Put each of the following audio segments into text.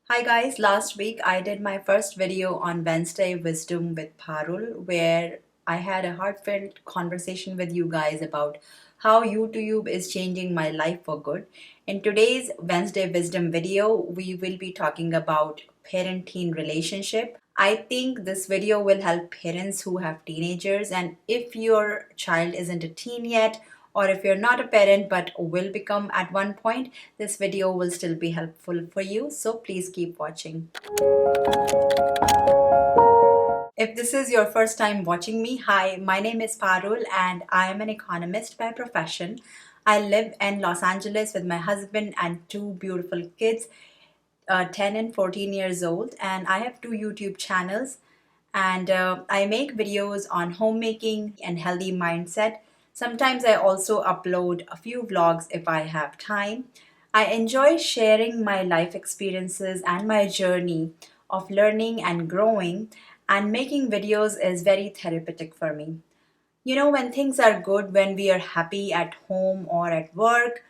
Hi guys, last week I did my first video on Wednesday Wisdom with Parul where I had a heartfelt conversation with you guys about how YouTube is changing my life for good. In today's Wednesday Wisdom video, we will be talking about parent-teen relationship. I think this video will help parents who have teenagers, and if your child isn't a teen yet, or if you're not a parent but will become at one point, this video will still be helpful for you. So please keep watching. If this is your first time watching me, hi, my name is Parul and I am an economist by profession. I live in Los Angeles with my husband and two beautiful kids, 10 and 14 years old, and I have two YouTube channels. And I make videos on homemaking and healthy mindset. Sometimes I also upload a few vlogs if I have time. I enjoy sharing my life experiences and my journey of learning and growing, and making videos is very therapeutic for me. When things are good, when we are happy at home or at work,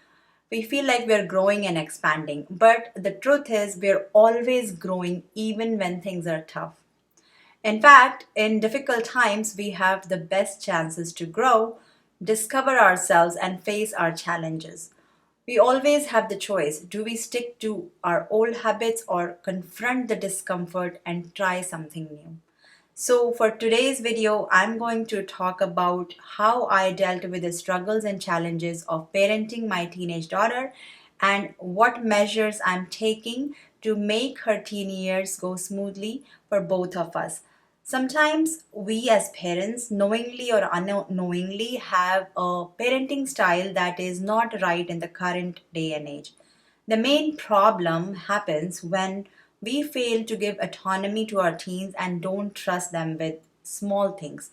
we feel like we're growing and expanding. But the truth is, we're always growing even when things are tough. In fact, in difficult times, we have the best chances to grow, discover ourselves, and face our challenges. We always have the choice: do we stick to our old habits or confront the discomfort and try something new? So, for today's video, I'm going to talk about how I dealt with the struggles and challenges of parenting my teenage daughter and what measures I'm taking to make her teen years go smoothly for both of us. Sometimes we, as parents, knowingly or unknowingly, have a parenting style that is not right in the current day and age. The main problem happens when we fail to give autonomy to our teens and don't trust them with small things.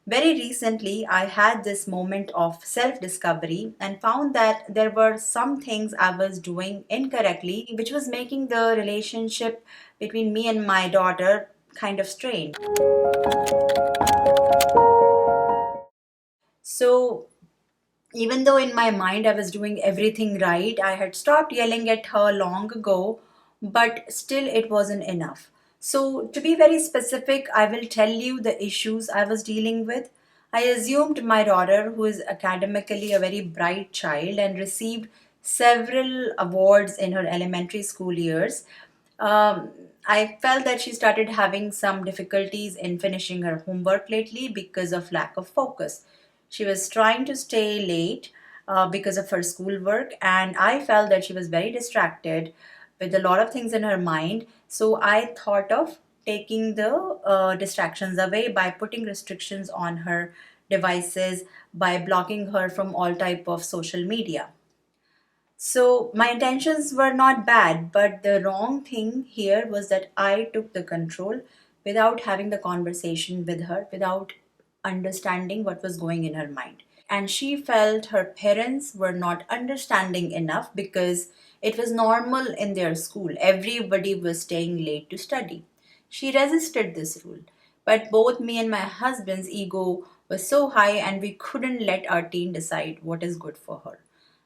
Very recently, I had this moment of self discovery and found that there were some things I was doing incorrectly, which was making the relationship between me and my daughter kind of strained. So, even though in my mind I was doing everything right, I had stopped yelling at her long ago, but still it wasn't enough. So, to be very specific, I will tell you the issues I was dealing with. I assumed my daughter, who is academically a very bright child and received several awards in her elementary school years, I felt that she started having some difficulties in finishing her homework lately because of lack of focus. She was trying to stay late because of her schoolwork, and I felt that she was very distracted with a lot of things in her mind. So I thought of taking the distractions away by putting restrictions on her devices, by blocking her from all type of social media. So my intentions were not bad, but the wrong thing here was that I took the control without having the conversation with her, without understanding what was going in her mind. And she felt her parents were not understanding enough because it was normal in their school. Everybody was staying late to study. She resisted this rule, but both me and my husband's ego was so high, and we couldn't let our teen decide what is good for her.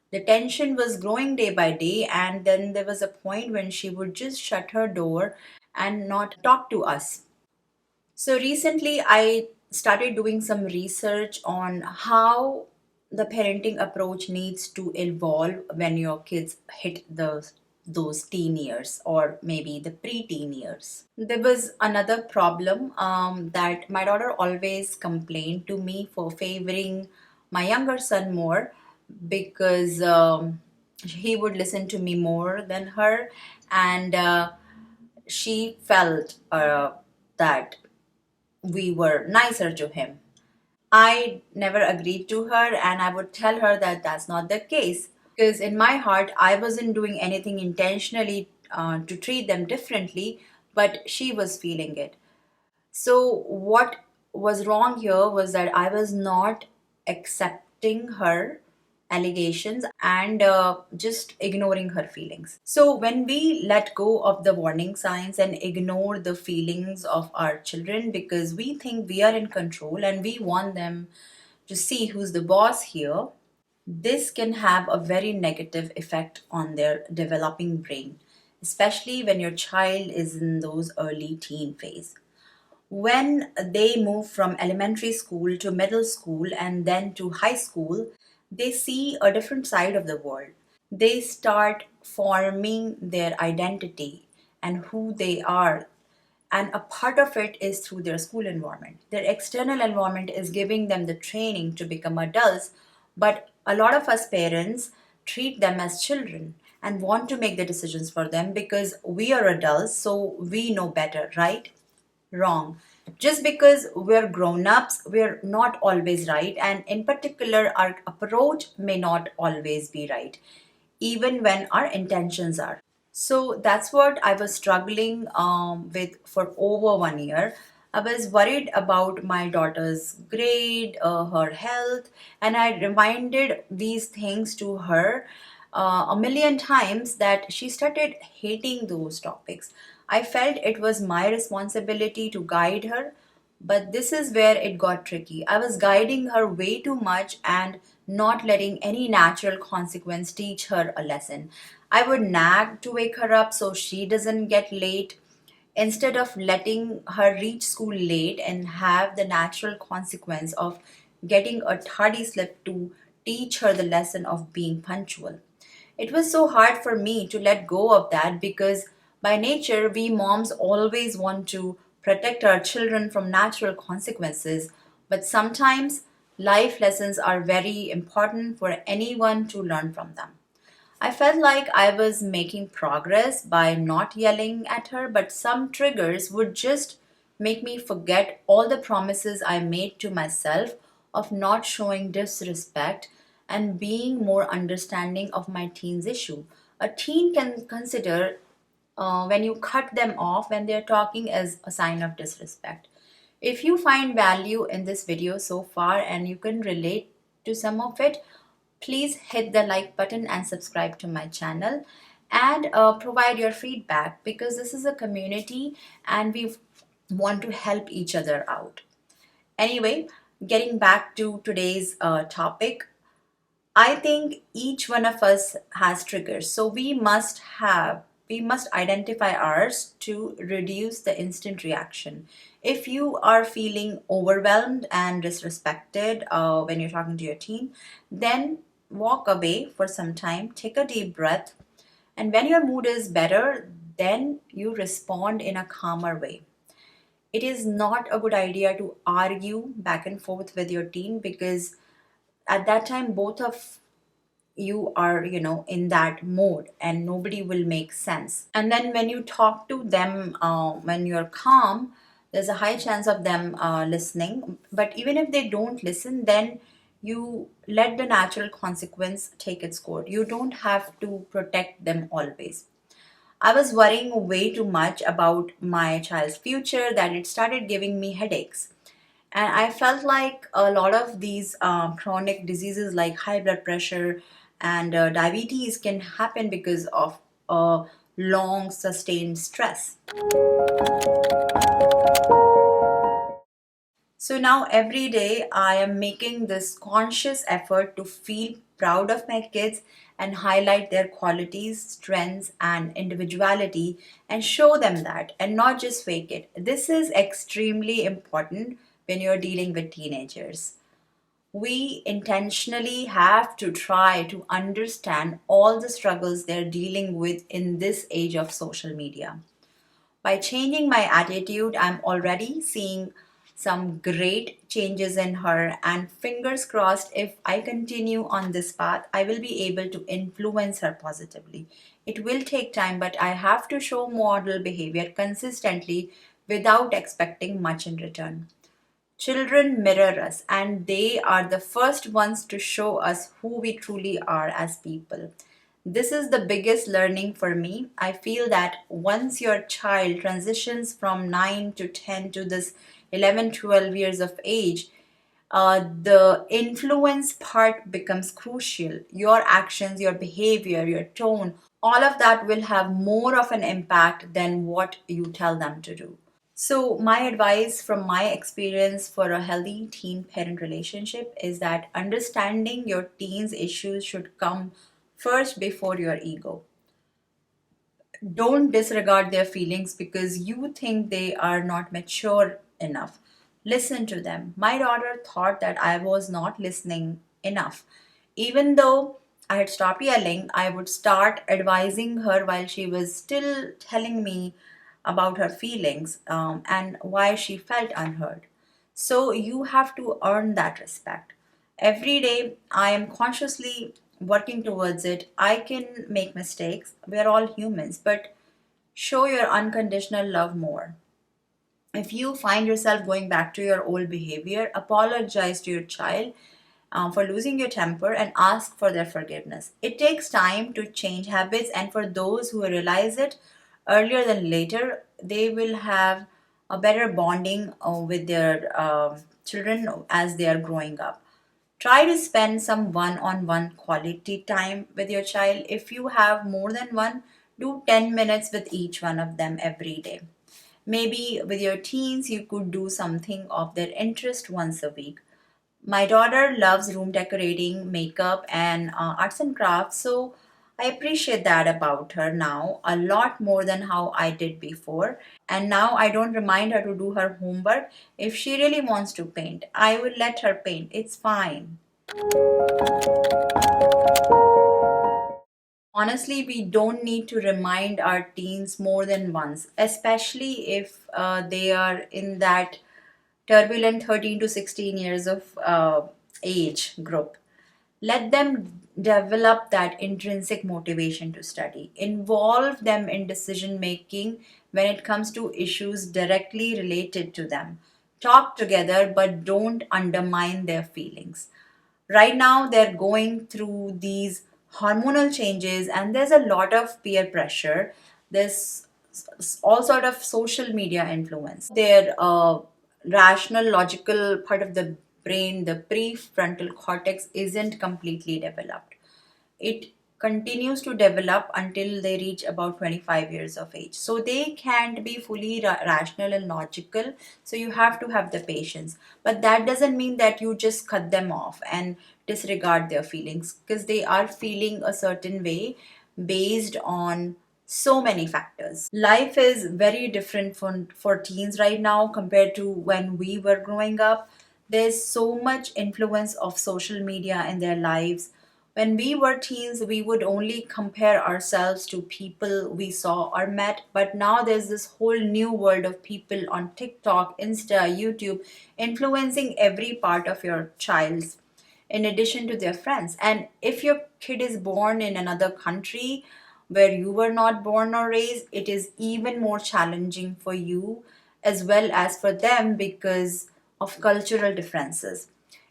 The tension was growing day by day, and then there was a point when she would just shut her door and not talk to us. So recently, I started doing some research on how the parenting approach needs to evolve when your kids hit those teen years or maybe the pre-teen years. There was another problem that my daughter always complained to me for favoring my younger son more because he would listen to me more than her, and she felt that we were nicer to him. I never agreed to her, and I would tell her that that's not the case. Because in my heart, I wasn't doing anything intentionally to treat them differently, but she was feeling it. So, what was wrong here was that I was not accepting her allegations and just ignoring her feelings. So, when we let go of the warning signs and ignore the feelings of our children because we think we are in control and we want them to see who's the boss here, this can have a very negative effect on their developing brain. especially when your child is in those early teen phase. When they move from elementary school to middle school and then to high school, they see a different side of the world. They start forming their identity and who they are. And a part of it is through their school environment. Their external environment is giving them the training to become adults, but a lot of us parents treat them as children and want to make the decisions for them because we are adults, so we know better, right? Wrong. Just because we're grown ups, we're not always right, and in particular, our approach may not always be right, even when our intentions are. So that's what I was struggling with for over 1 year. I was worried about my daughter's grade, her health, and I reminded these things to her a million times that she started hating those topics. I felt it was my responsibility to guide her, but this is where it got tricky. I was guiding her way too much and not letting any natural consequence teach her a lesson. I would nag to wake her up so she doesn't get late instead of letting her reach school late and have the natural consequence of getting a tardy slip to teach her the lesson of being punctual. It was so hard for me to let go of that because by nature, we moms always want to protect our children from natural consequences. But sometimes life lessons are very important for anyone to learn from them. I felt like I was making progress by not yelling at her, but some triggers would just make me forget all the promises I made to myself of not showing disrespect and being more understanding of my teen's issue. A teen can consider when you cut them off when they're talking as a sign of disrespect. If you find value in this video so far and you can relate to some of it, please hit the like button and subscribe to my channel and provide your feedback because this is a community and we want to help each other out. Anyway, getting back to today's topic, I think each one of us has triggers. So we must identify ours to reduce the instant reaction. If you are feeling overwhelmed and disrespected when you're talking to your teen, then walk away for some time, take a deep breath, and when your mood is better, then you respond in a calmer way. It is not a good idea to argue back and forth with your teen because at that time both of you are in that mode and nobody will make sense. And then when you talk to them when you're calm, there's a high chance of them listening, but even if they don't listen, then you let the natural consequence take its course. You don't have to protect them always. I was worrying way too much about my child's future that it started giving me headaches. And I felt like a lot of these chronic diseases like high blood pressure and diabetes can happen because of long sustained stress. So now every day I am making this conscious effort to feel proud of my kids and highlight their qualities, strengths, and individuality and show them that and not just fake it. This is extremely important when you're dealing with teenagers. We intentionally have to try to understand all the struggles they're dealing with in this age of social media. By changing my attitude, I'm already seeing some great changes in her, and fingers crossed, if I continue on this path, I will be able to influence her positively. It will take time, but I have to show model behavior consistently without expecting much in return. Children mirror us, and they are the first ones to show us who we truly are as people. This is the biggest learning for me. I feel that once your child transitions from 9 to 10 to this 11, 12 years of age, the influence part becomes crucial. Your actions, your behavior, your tone, all of that will have more of an impact than what you tell them to do. So, my advice from my experience for a healthy teen parent relationship is that understanding your teen's issues should come first before your ego. Don't disregard their feelings because you think they are not mature enough. Listen to them. My daughter thought that I was not listening enough. Even though I had stopped yelling, I would start advising her while she was still telling me about her feelings and why she felt unheard. So you have to earn that respect. Every day, I am consciously working towards it. I can make mistakes. We are all humans, but show your unconditional love more. If you find yourself going back to your old behavior, apologize to your child for losing your temper and ask for their forgiveness. It takes time to change habits, and for those who realize it earlier than later, they will have a better bonding with their children as they are growing up. Try to spend some one on one quality time with your child. If you have more than one, do 10 minutes with each one of them every day. Maybe with your teens, you could do something of their interest once a week. My daughter loves room decorating, makeup, and arts and crafts, so I appreciate that about her now a lot more than how I did before. And now I don't remind her to do her homework. If she really wants to paint, I will let her paint. It's fine. Honestly, we don't need to remind our teens more than once, especially if they are in that turbulent 13 to 16 years of age group. Let them develop that intrinsic motivation to study. Involve them in decision making when it comes to issues directly related to them. Talk together, but don't undermine their feelings. Right now they're going through these hormonal changes and there's a lot of peer pressure. There's all sort of social media influence. Their rational logical part of the brain, the prefrontal cortex, isn't completely developed. It continues to develop until they reach about 25 years of age. So they can't be fully rational and logical. So you have to have the patience. But that doesn't mean that you just cut them off and disregard their feelings because they are feeling a certain way based on so many factors. Life is very different for teens right now compared to when we were growing up. There's so much influence of social media in their lives. When we were teens, we would only compare ourselves to people we saw or met, but now there's this whole new world of people on TikTok, Insta, YouTube, influencing every part of your child's in addition to their friends. And if your kid is born in another country where you were not born or raised, it is even more challenging for you as well as for them because of cultural differences.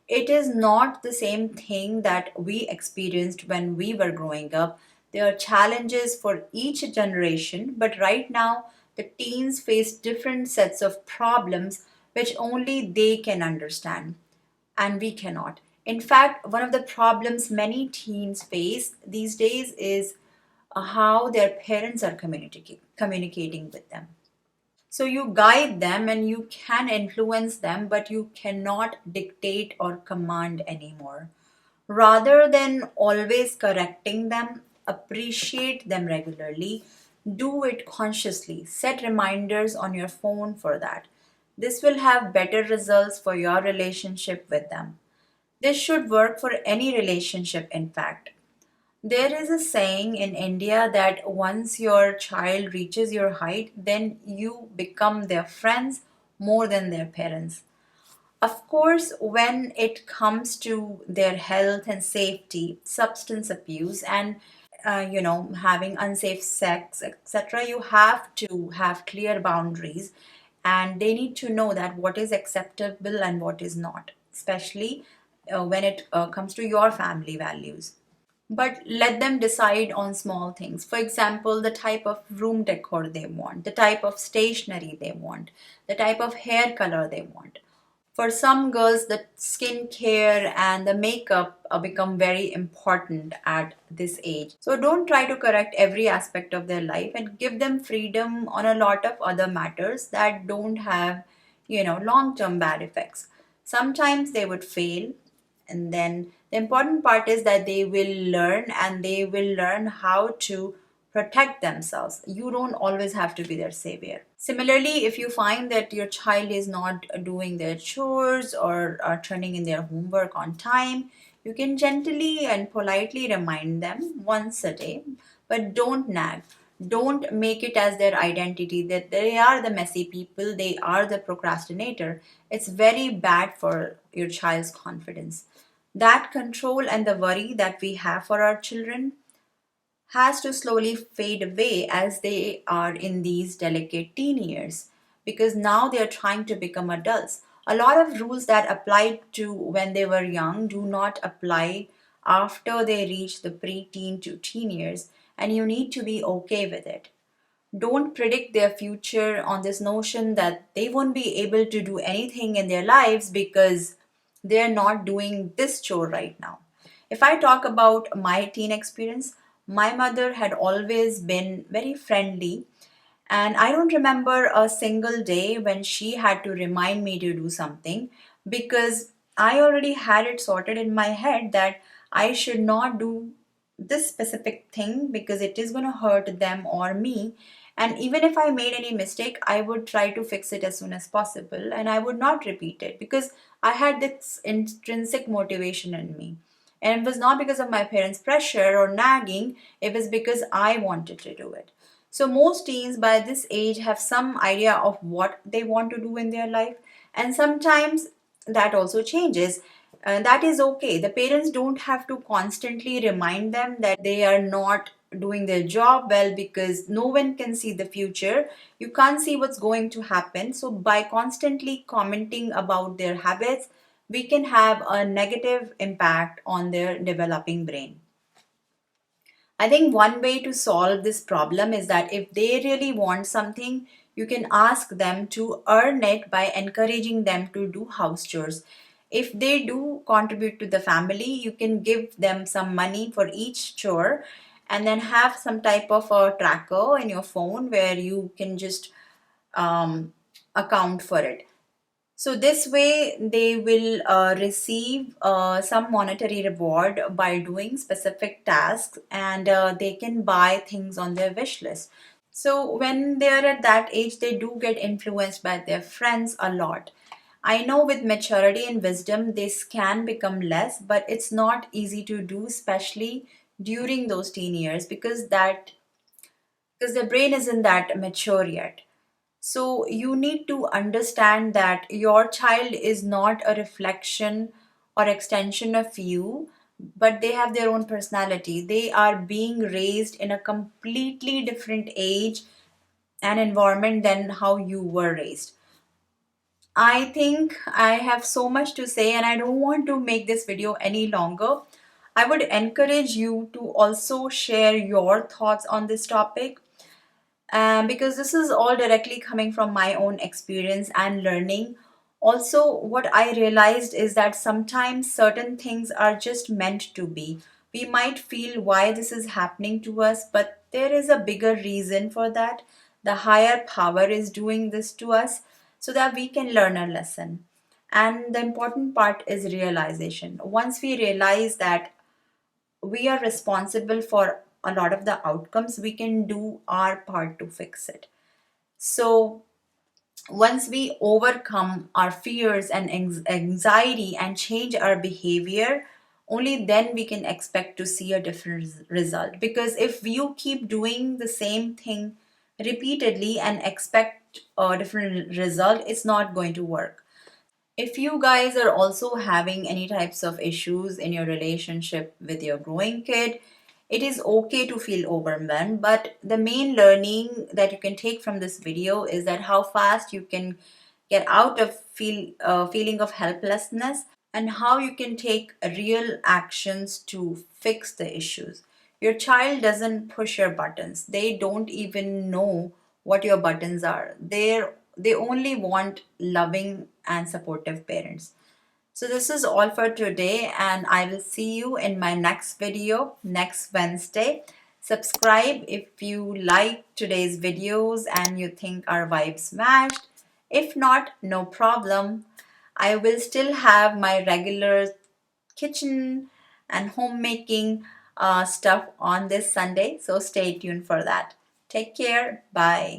It is not the same thing that we experienced when we were growing up. There are challenges for each generation, but right now the teens face different sets of problems which only they can understand and we cannot. In fact, one of the problems many teens face these days is how their parents are communicating with them. So you guide them and you can influence them, but you cannot dictate or command anymore. Rather than always correcting them, appreciate them regularly. Do it consciously. Set reminders on your phone for that. This will have better results for your relationship with them. This should work for any relationship, in fact. There is a saying in India that once your child reaches your height, then you become their friends more than their parents. Of course, when it comes to their health and safety, substance abuse, and having unsafe sex, etc., you have to have clear boundaries, and they need to know that what is acceptable and what is not, especially when it comes to your family values. But let them decide on small things. For example, the type of room decor they want, the type of stationery they want, the type of hair color they want. For some girls, the skincare and the makeup become very important at this age. So don't try to correct every aspect of their life and give them freedom on a lot of other matters that don't have, long-term bad effects. Sometimes they would fail, and then the important part is that they will learn and they will learn how to protect themselves. You don't always have to be their savior. Similarly, if you find that your child is not doing their chores or are turning in their homework on time, you can gently and politely remind them once a day, but don't nag. Don't make it as their identity that they are the messy people, they are the procrastinator. It's very bad for your child's confidence. That control and the worry that we have for our children has to slowly fade away as they are in these delicate teen years, because now they are trying to become adults. A lot of rules that applied to when they were young do not apply after they reach the preteen to teen years, and you need to be okay with it. Don't predict their future on this notion that they won't be able to do anything in their lives because they're not doing this chore right now. If I talk about my teen experience, my mother had always been very friendly, and I don't remember a single day when she had to remind me to do something, because I already had it sorted in my head that I should not do this specific thing because it is going to hurt them or me. And even if I made any mistake, I would try to fix it as soon as possible and I would not repeat it because I had this intrinsic motivation in me. And it was not because of my parents' pressure or nagging, it was because I wanted to do it. So, most teens by this age have some idea of what they want to do in their life, and sometimes that also changes. And that is okay. The parents don't have to constantly remind them that they are not doing their job well because no one can see the future. You can't see what's going to happen. So, by constantly commenting about their habits, we can have a negative impact on their developing brain. I think one way to solve this problem is that if they really want something, you can ask them to earn it by encouraging them to do house chores. If they do contribute to the family, you can give them some money for each chore and then have some type of a tracker in your phone where you can just um, account for it. So this way, they will receive some monetary reward by doing specific tasks, and they can buy things on their wish list. So when they are at that age, they do get influenced by their friends a lot. I know with maturity and wisdom, this can become less, but it's not easy to do, especially during those teen years, because the brain isn't that mature yet. So you need to understand that your child is not a reflection or extension of you, but they have their own personality. They are being raised in a completely different age and environment than how you were raised. I think I have so much to say and I don't want to make this video any longer. I would encourage you to also share your thoughts on this topic, because this is all directly coming from my own experience and learning. Also, what I realized is that sometimes certain things are just meant to be. We might feel why this is happening to us, but there is a bigger reason for that. The higher power is doing this to us so that we can learn a lesson. And the important part is realization. Once we realize that we are responsible for a lot of the outcomes, we can do our part to fix it. So once we overcome our fears and anxiety and change our behavior, only then we can expect to see a different result. Because if you keep doing the same thing repeatedly and expect a different result, it's not going to work. If you guys are also having any types of issues in your relationship with your growing kid, it is okay to feel overwhelmed, but the main learning that you can take from this video is that how fast you can get out of feeling of helplessness and how you can take real actions to fix the issues. Your child doesn't push your buttons. They don't even know what your buttons are. They only want loving and supportive parents. So this is all for today and I will see you in my next video next Wednesday. Subscribe if you like today's videos and you think our vibes matched. If not, no problem. I will still have my regular kitchen and homemaking stuff on this Sunday. So stay tuned for that. Take care. Bye.